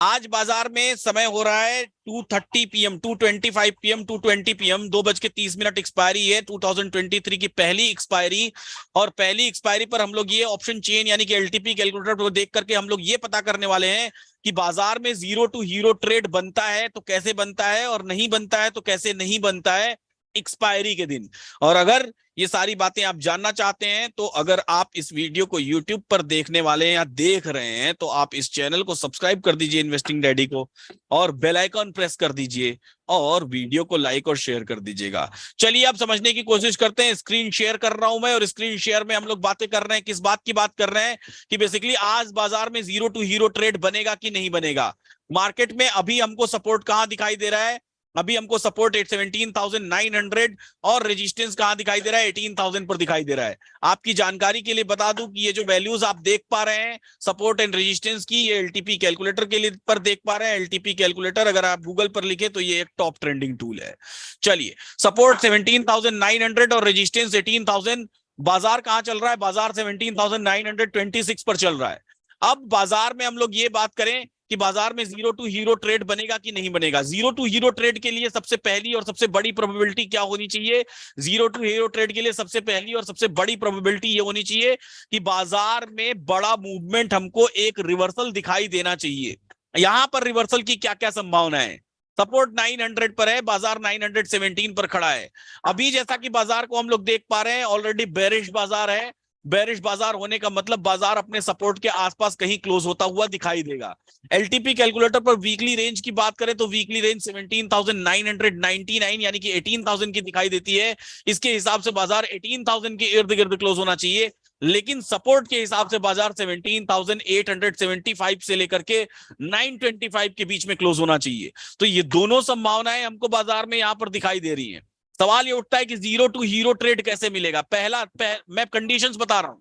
आज बाजार में समय हो रहा है 2:30 PM, 2:25 PM, 2:20 PM, 2:30 एक्सपायरी है 2023 की पहली एक्सपायरी। और पहली एक्सपायरी पर हम लोग ये ऑप्शन चेन यानी कि एलटीपी कैलकुलेटर को देख करके हम लोग ये पता करने वाले हैं कि बाजार में जीरो टू हीरो ट्रेड बनता है तो कैसे बनता है, और नहीं बनता है तो कैसे नहीं बनता है एक्सपायरी के दिन। और अगर ये सारी बातें आप जानना चाहते हैं तो अगर आप इस वीडियो को यूट्यूब पर देखने वाले हैं या देख रहे हैं तो आप इस चैनल को सब्सक्राइब कर दीजिए इन्वेस्टिंग डैडी को, और बेल आइकन प्रेस कर दीजिए, और वीडियो को लाइक और शेयर कर दीजिएगा। चलिए आप समझने की कोशिश करते हैं। स्क्रीन शेयर कर रहा हूं मैं, और स्क्रीन शेयर में हम लोग बातें कर रहे हैं, किस बात की बात कर रहे हैं कि बेसिकली आज बाजार में जीरो टू हीरो ट्रेड बनेगा कि नहीं बनेगा। मार्केट में अभी हमको सपोर्ट कहां दिखाई दे रहा है? अभी हमको सपोर्ट 17,900 और रेजिस्टेंस कहां दिखाई दे रहा है? 18,000 पर दिखाई दे रहा है। आपकी जानकारी के लिए बता दूं कि ये जो वैल्यूज आप देख पा रहे हैं सपोर्ट एंड रेजिस्टेंस की, ये एलटीपी कैलकुलेटर के लिए पर देख पा रहे हैं। एलटीपी कैलकुलेटर अगर आप गूगल पर लिखे तो ये एक टॉप ट्रेंडिंग टूल है। चलिए, सपोर्ट 17,900 और रेजिस्टेंस 18,000। बाजार कहां चल रहा है? बाजार 17,926 पर चल रहा है। अब बाजार में हम लोग ये बात करें कि बाजार में जीरो टू हीरो ट्रेड बनेगा कि नहीं बनेगा। जीरो टू हीरो ट्रेड के लिए सबसे पहली और सबसे बड़ी प्रोबेबिलिटी क्या होनी चाहिए? जीरो टू हीरो ट्रेड के लिए सबसे पहली और सबसे बड़ी प्रोबेबिलिटी ये होनी चाहिए कि बाजार में बड़ा मूवमेंट हमको एक रिवर्सल दिखाई देना चाहिए। यहां पर रिवर्सल की क्या क्या संभावना है? सपोर्ट 900 पर है, बाजार 917 पर खड़ा है। अभी जैसा कि बाजार को हम लोग देख पा रहे हैं ऑलरेडी बेरिश बाजार है। बेरिश बाजार होने का मतलब बाजार अपने सपोर्ट के आसपास कहीं क्लोज होता हुआ दिखाई देगा। एलटीपी कैलकुलेटर पर वीकली रेंज की बात करें तो वीकली रेंज 17,999 यानी कि 18,000 की दिखाई देती है। इसके हिसाब से बाजार 18,000 के इर्द गिर्द क्लोज होना चाहिए, लेकिन सपोर्ट के हिसाब से बाजार 17,875 से लेकर के 925 के बीच में क्लोज होना चाहिए। तो ये दोनों संभावनाएं हमको बाजार में यहां पर दिखाई दे रही हैं। सवाल ये उठता है कि जीरो टू हीरो ट्रेड कैसे मिलेगा। मैं कंडीशंस बता रहा हूं।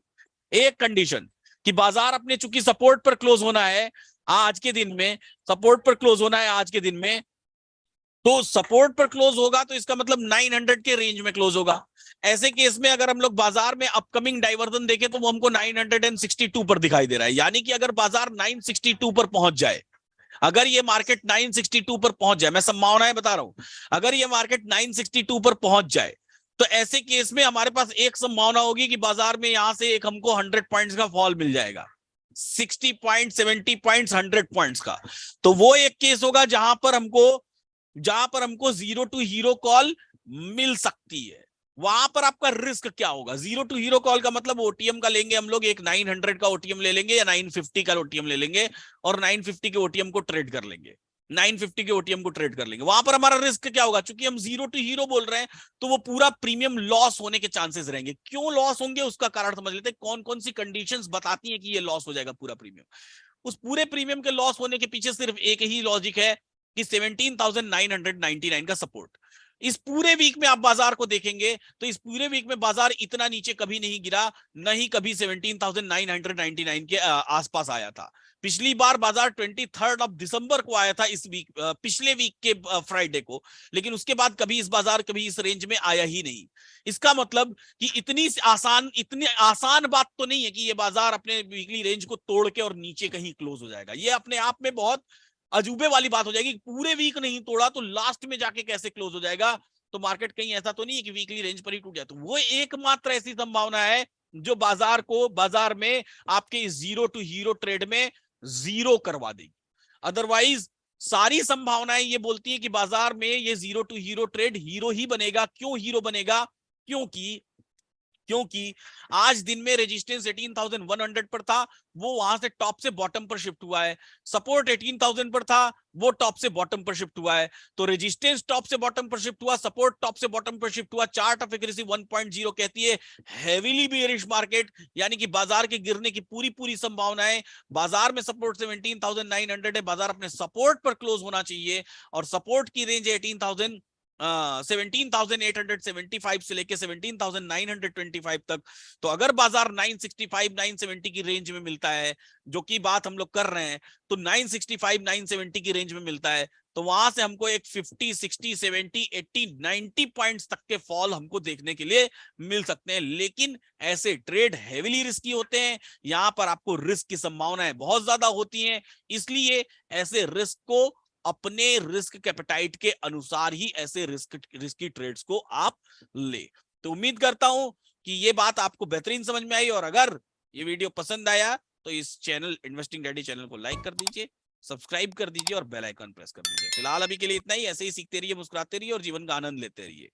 एक कंडीशन कि बाजार अपने चूंकि सपोर्ट पर क्लोज होना है आज के दिन में, सपोर्ट पर क्लोज होना है आज के दिन में, तो सपोर्ट पर क्लोज होगा तो इसका मतलब 900 के रेंज में क्लोज होगा। ऐसे केस में अगर हम लोग बाजार में अपकमिंग डाइवर्जन देखें तो वो हमको 962 पर दिखाई दे रहा है। यानी कि अगर बाजार 962 पर पहुंच जाए, अगर ये मार्केट 962 पर पहुंच जाए, मैं संभावनाएं बता रहा हूं, अगर ये मार्केट 962 पर पहुंच जाए तो ऐसे केस में हमारे पास एक संभावना होगी कि बाजार में यहां से एक हमको 100 पॉइंट्स का फॉल मिल जाएगा। 60 पॉइंट, 70 पॉइंट्स, 100 पॉइंट्स का। तो वो एक केस होगा जहां पर हमको जीरो टू हीरो कॉल मिल सकती है। वहां पर आपका रिस्क क्या होगा? जीरो टू हीरो कॉल का मतलब ओटीएम का लेंगे हम लोग, एक 900 का ओटीएम ले लेंगे या 950 का ओटीएम ले लेंगे, और 950 के ओटीएम को ट्रेड कर लेंगे। 950 के ओटीएम को ट्रेड कर लेंगे। वहां पर हमारा रिस्क क्या होगा? चूंकि हम जीरो टू हीरो बोल रहे हैं तो वो पूरा प्रीमियम लॉस होने के चांसेस रहेंगे। क्यों लॉस होंगे उसका कारण समझ लेते हैं। कौन कौन सी कंडीशंस बताती हैं कि ये लॉस हो जाएगा पूरा प्रीमियम। उस पूरे प्रीमियम के लॉस होने के पीछे सिर्फ एक ही लॉजिक है कि 17,999 का सपोर्ट। इस पूरे वीक में आप बाजार को देखेंगे तो इस पूरे वीक में बाजार इतना नीचे कभी नहीं गिरा, न ही कभी 17,999 के आसपास आया था। पिछली बार बाजार 23 दिसंबर को आया था, इस वीक पिछले वीक के फ्राइडे को, लेकिन उसके बाद कभी इस बाजार कभी इस रेंज में आया ही नहीं। इसका मतलब कि इतनी आसान बात तो नहीं है कि ये बाजार अपने वीकली रेंज को तोड़ के और नीचे कहीं क्लोज हो जाएगा। ये अपने आप में बहुत अजूबे वाली बात हो जाएगी। पूरे वीक नहीं तोड़ा तो लास्ट में जाके कैसे क्लोज हो जाएगा? तो मार्केट कहीं ऐसा तो नहीं है कि वीकली रेंज पर ही टूट जाए। तो वो एकमात्र ऐसी संभावना है जो बाजार में आपके इस जीरो टू हीरो ट्रेड में जीरो करवा देगी। अदरवाइज सारी संभावनाएं ये बोलती है कि बाजार में ये zero to hero trade hero ही बनेगा। क्यों हीरो बनेगा? क्योंकि क्योंकि आज दिन में रेजिस्टेंस 18,100 पर था, वो वहां से टॉप से बॉटम पर शिफ्ट हुआ है। सपोर्ट 18,000 पर था, वो टॉप से बॉटम पर शिफ्ट हुआ है। तो रेजिस्टेंस टॉप से बॉटम पर शिफ्ट हुआ, सपोर्ट टॉप से बॉटम पर शिफ्ट हुआ। चार्ट ऑफ एक्यूरेसी 1.0 कहती है हेवीली बियरिश मार्केट, यानी कि बाजार के गिरने की पूरी पूरी संभावनाएं। बाजार में सपोर्ट 17,900 है, बाजार अपने सपोर्ट पर क्लोज होना चाहिए, और सपोर्ट की रेंज 17,875 से लेके 17,925 तक। तो अगर बाजार 965 970 की रेंज में मिलता है, जो कि बात हम लोग कर रहे हैं, तो 965 970 की रेंज में मिलता है, तो वहां से हमको एक 50, 60, 70, 80, 90 पॉइंट्स तक के फॉल हमको देखने के लिए मिल सकते हैं। लेकिन ऐसे ट्रेड हेविली रिस्की होते हैं, यहां पर आपको रिस्क की संभावनाएं बहुत ज्यादा होती हैं, इसलिए ऐसे रिस्क को अपने रिस्क कैपिटाइट के अनुसार ही ऐसे रिस्की ट्रेड्स को आप ले। तो उम्मीद करता हूं कि ये बात आपको बेहतरीन समझ में आई, और अगर ये वीडियो पसंद आया तो इस चैनल इन्वेस्टिंग डैडी चैनल को लाइक कर दीजिए, सब्सक्राइब कर दीजिए और बेल आइकन प्रेस कर दीजिए। फिलहाल अभी के लिए इतना ही। ऐसे ही सीखते रहिए, मुस्कुराते रहिए और जीवन का आनंद लेते रहिए।